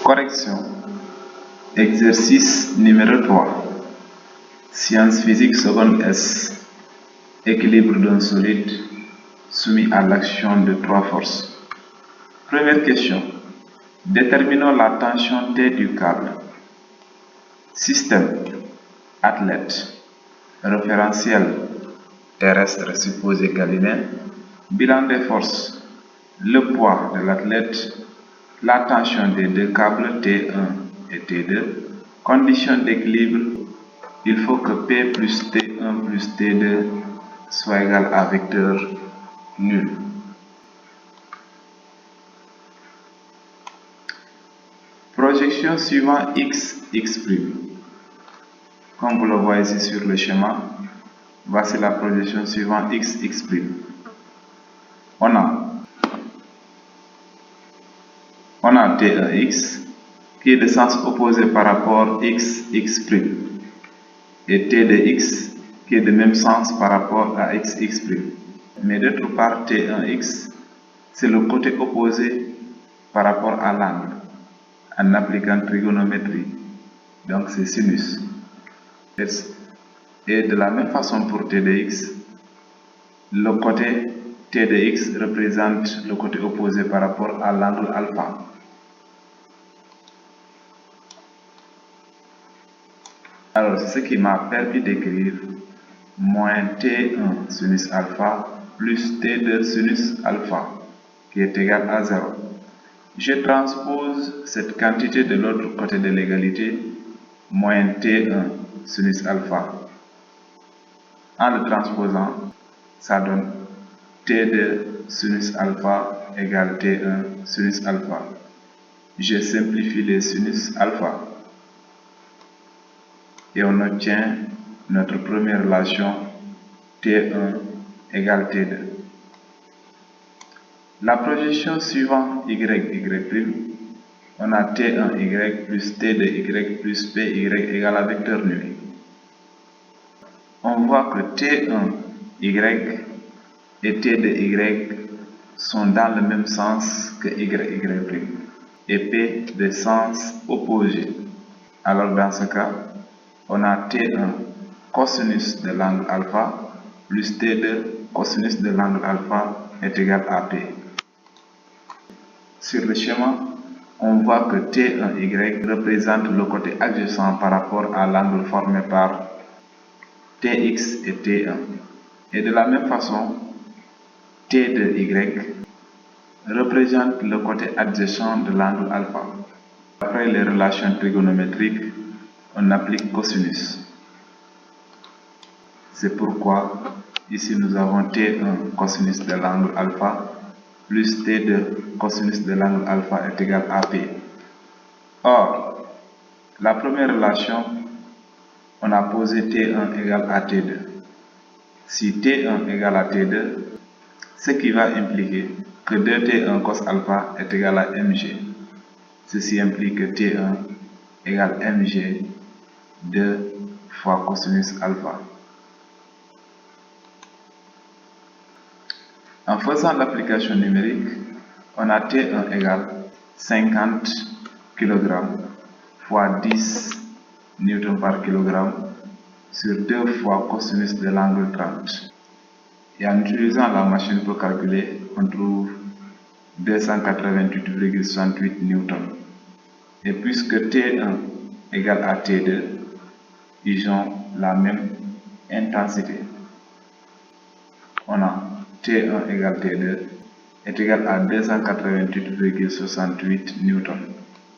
Correction. Exercice numéro 3. Sciences physiques seconde S. Équilibre d'un solide soumis à l'action de trois forces. Première question. Déterminons la tension T du câble. Système. Athlète. Référentiel terrestre supposé câliné. Bilan des forces. Le poids de l'athlète. La tension des deux câbles T1 et T2. Condition d'équilibre. Il faut que P plus T1 plus T2 soit égal à vecteur nul. Projection suivant x, x'. Comme vous le voyez ici sur le schéma, voici la projection suivant x, x'. On a T1x qui est de sens opposé par rapport x, x'. Et T de x qui est de même sens par rapport à x, x'. Mais d'autre part, T1x, c'est le côté opposé par rapport à l'angle, en appliquant trigonométrie. Donc c'est sinus. Et de la même façon pour T de x, le côté T de x représente le côté opposé par rapport à l'angle alpha. Alors c'est ce qui m'a permis d'écrire moins T1 sinus alpha plus T2 sinus alpha qui est égal à 0. Je transpose cette quantité de l'autre côté de l'égalité, moins T1 sinus alpha. En le transposant, ça donne T2 sinus alpha égale T1 sinus alpha. Je simplifie les sinus alpha. Et on obtient notre première relation T1 égale T2. La projection suivante y, y', on a T1y plus T2y plus Py égale à vecteur nul. On voit que T1y et T2y sont dans le même sens que y', et P de sens opposé. Alors dans ce cas, on a T1 cosinus de l'angle alpha plus T2 cosinus de l'angle alpha est égal à P. Sur le schéma, on voit que T1y représente le côté adjacent par rapport à l'angle formé par Tx et T1. Et de la même façon, T2y représente le côté adjacent de l'angle alpha. Après les relations trigonométriques, on applique cosinus. C'est pourquoi ici nous avons T1 cosinus de l'angle alpha plus T2 cosinus de l'angle alpha est égal à P. Or, la première relation, on a posé T1 égale à T2. Si T1 égale à T2, ce qui va impliquer que 2T1 cos alpha est égal à mg. Ceci implique que T1 égale mg 2 fois cosinus alpha. En faisant l'application numérique, on a T1 égale 50 kg fois 10 Newton par kg sur 2 fois cosinus de l'angle 30. Et en utilisant la machine pour calculer, on trouve 288,68 Newton. Et puisque T1 égale à T2, ils ont la même intensité. On a T1 égale T2 est égal à 288,68 Newton.